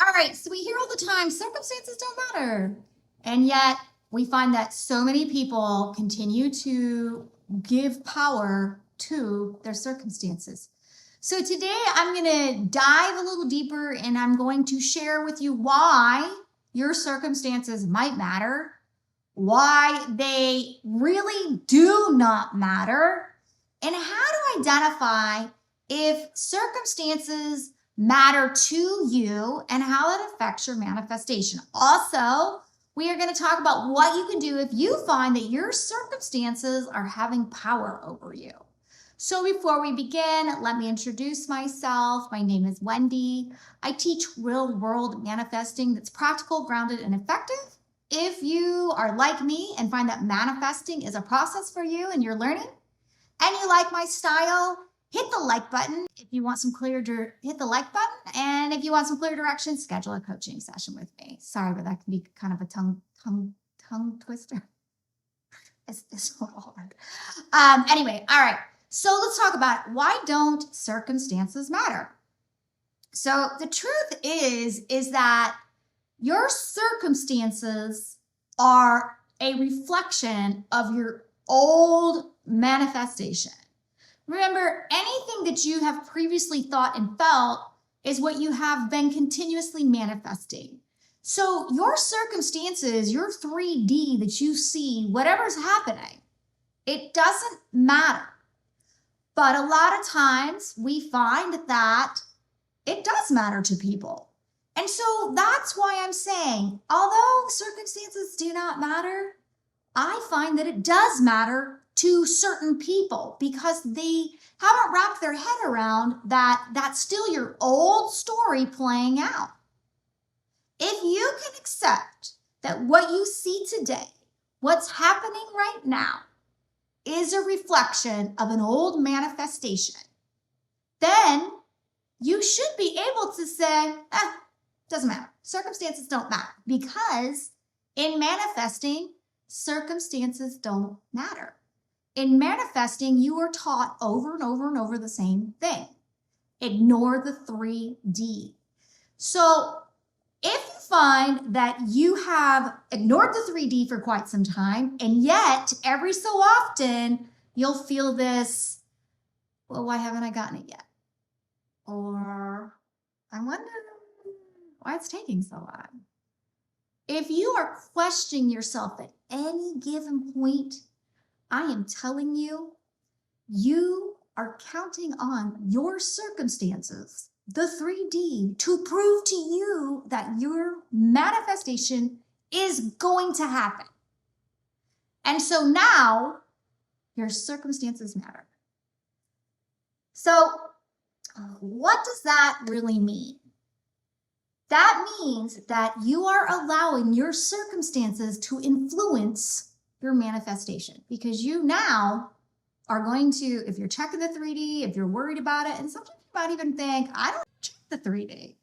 All right, so we hear all the time circumstances don't matter. And yet we find that so many people continue to give power to their circumstances. So today I'm going to dive a little deeper and I'm going to share with you why your circumstances might matter, why they really do not matter, and how to identify if circumstances matter to you and how it affects your manifestation. Also, we are going to talk about what you can do if you find that your circumstances are having power over you. So before we begin, let me introduce myself. My name is Wendy. I teach real world manifesting that's practical, grounded, and effective. If you are like me and find that manifesting is a process for you and you're learning, and you like my style, hit the like button. If you want some hit the like button. And if you want some clear direction, schedule a coaching session with me. Sorry, but that can be kind of a tongue twister. It's a little hard. Anyway, all right. So let's talk about why don't circumstances matter? So the truth is that your circumstances are a reflection of your old manifestation. Remember, anything that you have previously thought and felt is what you have been continuously manifesting. So your circumstances, your 3D that you see, whatever's happening, it doesn't matter. But a lot of times we find that it does matter to people. And so that's why I'm saying, although circumstances do not matter, I find that it does matter to certain people because they haven't wrapped their head around that that's still your old story playing out. If you can accept that what you see today, what's happening right now, is a reflection of an old manifestation, then you should be able to say, doesn't matter. Circumstances don't matter because in manifesting, circumstances don't matter. In manifesting, you are taught over and over and over the same thing. Ignore the 3D. So if you find that you have ignored the 3D for quite some time, and yet every so often you'll feel this, well, why haven't I gotten it yet? Or I wonder why it's taking so long. If you are questioning yourself at any given point, I am telling you, you are counting on your circumstances, the 3D, to prove to you that your manifestation is going to happen. And so now your circumstances matter. So what does that really mean? That means that you are allowing your circumstances to influence your manifestation because you now are going to, if you're checking the 3D, if you're worried about it, and sometimes you might even think, I don't check the 3D.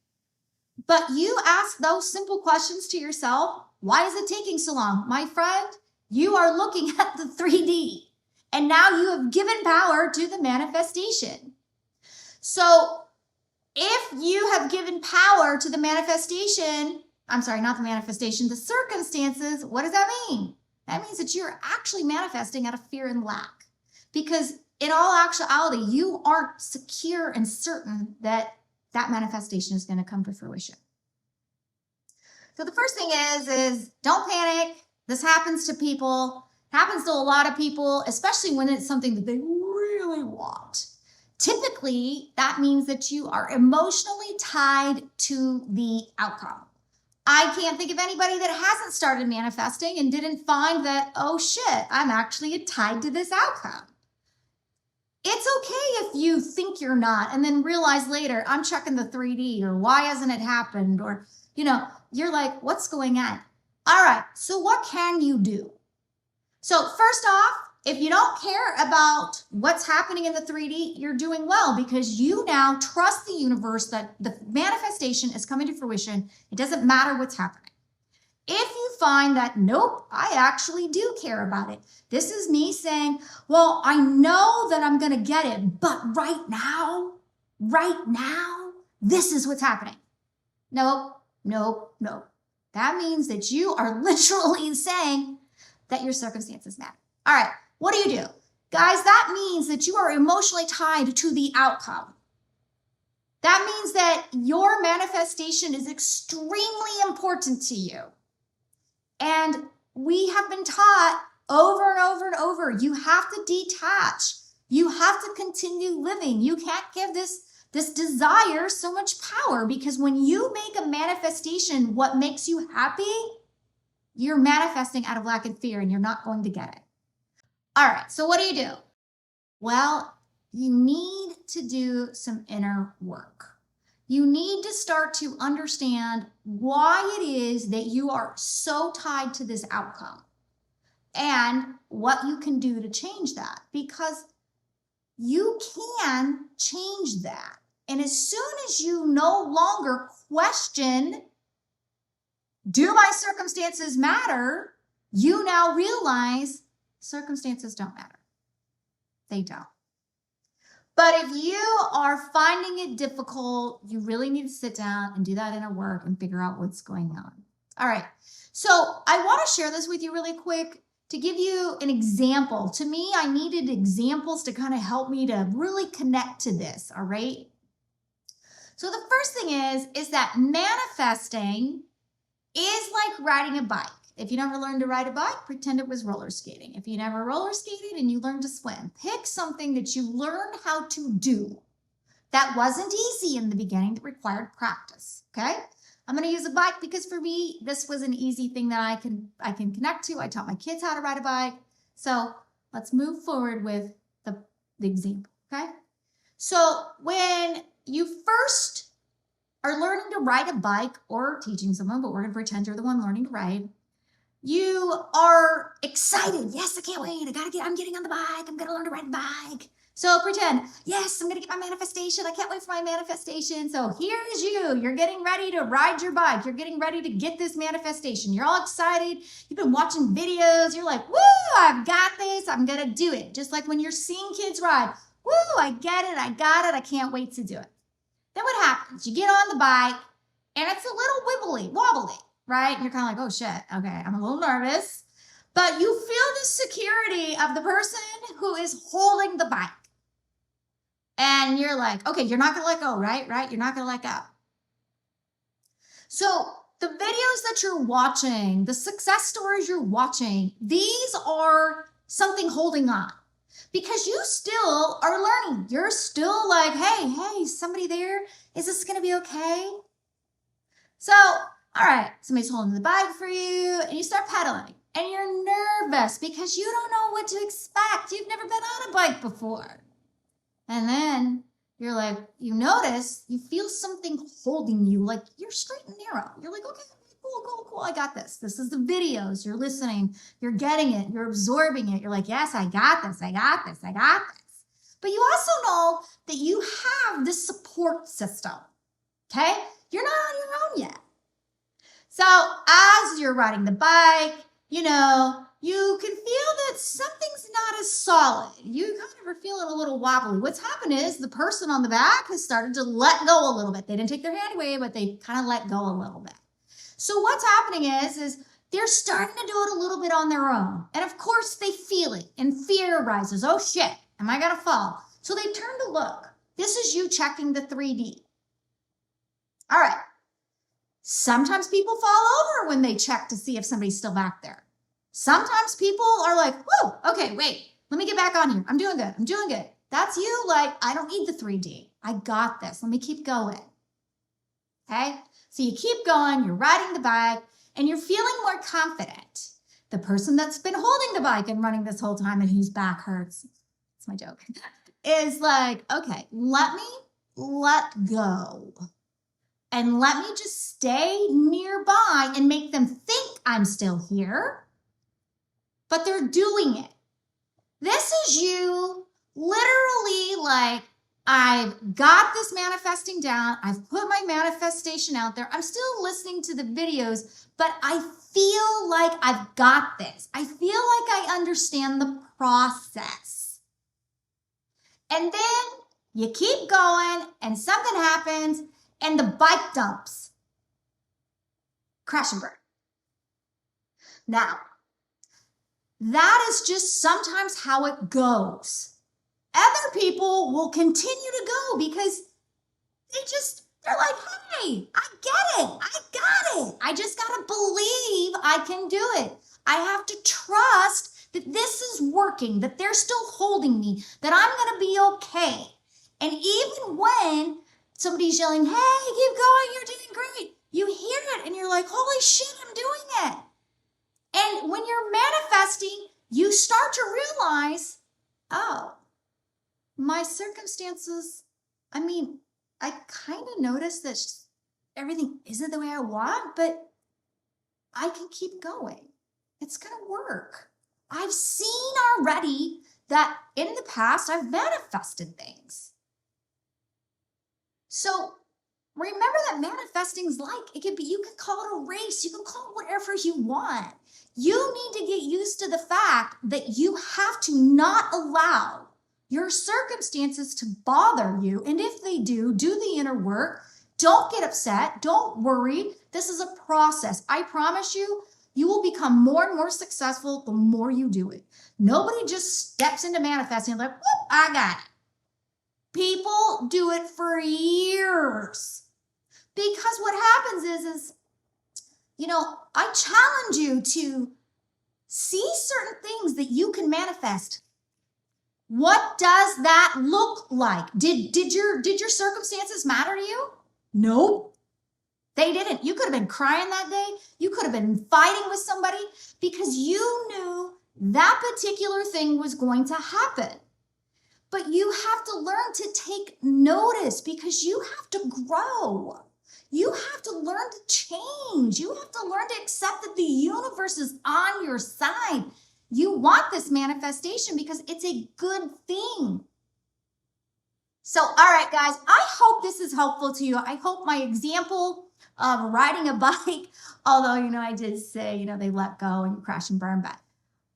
But you ask those simple questions to yourself. Why is it taking so long? My friend, you are looking at the 3D and now you have given power to the manifestation. So if you have given power to the manifestation, I'm sorry, not the manifestation, the circumstances, what does that mean? That means that you're actually manifesting out of fear and lack. Because in all actuality, you aren't secure and certain that that manifestation is going to come to fruition. So the first thing is don't panic. This happens to people, happens to a lot of people, especially when it's something that they really want. Typically, that means that you are emotionally tied to the outcome. I can't think of anybody that hasn't started manifesting and didn't find that, oh shit, I'm actually tied to this outcome. It's okay if you think you're not and then realize later, I'm checking the 3D or why hasn't it happened? Or, you're like, what's going on? All right, so what can you do? So first off, if you don't care about what's happening in the 3D, you're doing well because you now trust the universe that the manifestation is coming to fruition. It doesn't matter what's happening. If you find that, nope, I actually do care about it. This is me saying, well, I know that I'm going to get it, but right now, this is what's happening. Nope, Nope, nope. That means that you are literally saying that your circumstances matter. All right, what do? Guys, that means that you are emotionally tied to the outcome. That means that your manifestation is extremely important to you. And we have been taught over and over and over, you have to detach. You have to continue living. You can't give this desire so much power, because when you make a manifestation what makes you happy, you're manifesting out of lack and fear, and you're not going to get it. All right, so what do? Well, you need to do some inner work. You need to start to understand why it is that you are so tied to this outcome and what you can do to change that, because you can change that. And as soon as you no longer question, do my circumstances matter? You now realize circumstances don't matter. They don't. But if you are finding it difficult, you really need to sit down and do that inner work and figure out what's going on. All right. So I want to share this with you really quick to give you an example. To me, I needed examples to kind of help me to really connect to this. All right. So the first thing is that manifesting is like riding a bike. If you never learned to ride a bike, pretend it was roller skating. If you never roller skated and you learned to swim, pick something that you learned how to do that wasn't easy in the beginning, that required practice, okay? I'm going to use a bike because for me, this was an easy thing that I can connect to. I taught my kids how to ride a bike. So let's move forward with the example, okay? So when you first are learning to ride a bike or teaching someone, but we're going to pretend you're the one learning to ride, you are excited. Yes, I can't wait. I'm getting on the bike. I'm going to learn to ride a bike. So pretend, yes, I'm going to get my manifestation. I can't wait for my manifestation. So here's you. You're getting ready to ride your bike. You're getting ready to get this manifestation. You're all excited. You've been watching videos. You're like, woo, I've got this. I'm going to do it. Just like when you're seeing kids ride. Woo, I get it. I got it. I can't wait to do it. Then what happens? You get on the bike and it's a little wobbly, right? And you're kind of like, oh shit. Okay, I'm a little nervous. But you feel the security of the person who is holding the bike. And you're like, okay, you're not going to let go, right? You're not going to let go. So the videos that you're watching, the success stories you're watching, these are something holding on. Because you still are learning. You're still like, hey, somebody there? Is this going to be okay? So, all right, somebody's holding the bike for you, and you start pedaling. And you're nervous because you don't know what to expect. You've never been on a bike before. And then you're like, you notice, you feel something holding you, like you're straight and narrow. You're like, okay, cool, I got this. This is the videos. You're listening. You're getting it. You're absorbing it. You're like, yes, I got this. But you also know that you have this support system, okay? You're not on your own yet. So as you're riding the bike, you can feel that something's not as solid. You kind of are feeling a little wobbly. What's happened is the person on the back has started to let go a little bit. They didn't take their hand away, but they kind of let go a little bit. So what's happening is they're starting to do it a little bit on their own. And of course they feel it and fear arises. Oh shit, am I going to fall? So they turn to look. This is you checking the 3D. All right. Sometimes people fall over when they check to see if somebody's still back there. Sometimes people are like, whoa, okay, wait, let me get back on here. I'm doing good. That's you, like, I don't need the 3D. I got this. Let me keep going. Okay? So you keep going, you're riding the bike, and you're feeling more confident. The person that's been holding the bike and running this whole time and whose back hurts, it's my joke, is like, okay, let go. And let me just stay nearby and make them think I'm still here. But they're doing it. This is you literally like, I've got this manifesting down. I've put my manifestation out there. I'm still listening to the videos, but I feel like I've got this. I feel like I understand the process. And then you keep going and something happens and the bike dumps. crash and burn. Now, that is just sometimes how it goes. Other people will continue to go because they're like, hey, I get it. I got it. I just got to believe I can do it. I have to trust that this is working, that they're still holding me, that I'm going to be okay. And even when somebody's yelling, hey, keep going, you're doing great, you hear it and you're like, holy shit, I'm doing it. And when you're manifesting, you start to realize, oh, my circumstances, I kind of notice that everything isn't the way I want, but I can keep going. It's going to work. I've seen already that in the past, I've manifested things. So remember that manifesting's you can call it a race. You can call it whatever you want. You need to get used to the fact that you have to not allow your circumstances to bother you. And if they do the inner work. Don't get upset. Don't worry. This is a process. I promise you, you will become more and more successful the more you do it. Nobody just steps into manifesting like, whoop, I got it. People do it for years. Because what happens is, I challenge you to see certain things that you can manifest. What does that look like? Did your circumstances matter to you? Nope. They didn't. You could have been crying that day. You could have been fighting with somebody because you knew that particular thing was going to happen. But you have to learn to take notice because you have to grow. You have to learn to change. You have to learn to accept that the universe is on your side. You want this manifestation because it's a good thing. So, all right, guys, I hope this is helpful to you. I hope my example of riding a bike, although, I did say, they let go and you crash and burn, but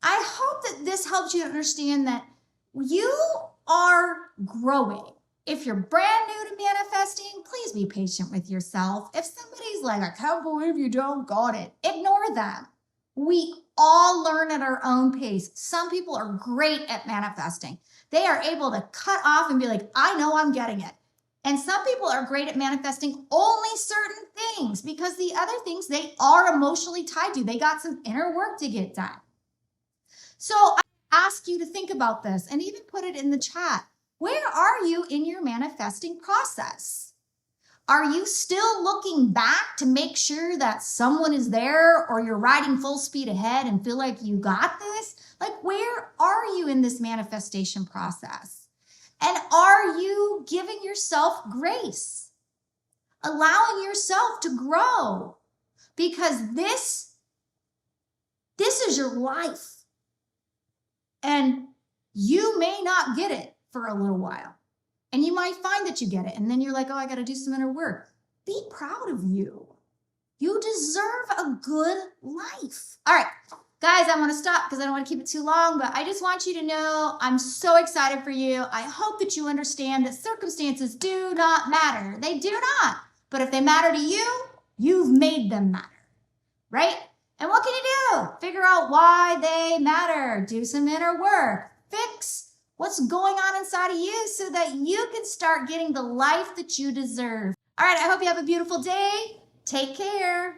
I hope that this helps you understand that you are growing. If you're brand new to manifesting, please be patient with yourself. If somebody's like, I can't believe you don't got it, ignore them. We all learn at our own pace. Some people are great at manifesting. They are able to cut off and be like, I know I'm getting it. And some people are great at manifesting only certain things because the other things they are emotionally tied to. They got some inner work to get done. So I ask you to think about this and even put it in the chat. Where are you in your manifesting process? Are you still looking back to make sure that someone is there or you're riding full speed ahead and feel like you got this? Like, where are you in this manifestation process? And are you giving yourself grace? Allowing yourself to grow? Because this is your life. And you may not get it for a little while. And you might find that you get it. And then you're like, oh, I got to do some inner work. Be proud of you. You deserve a good life. All right, guys, I want to stop because I don't want to keep it too long. But I just want you to know I'm so excited for you. I hope that you understand that circumstances do not matter. They do not. But if they matter to you, you've made them matter. Right? And what can you do? Figure out why they matter. Do some inner work. Fix what's going on inside of you so that you can start getting the life that you deserve. All right, I hope you have a beautiful day. Take care.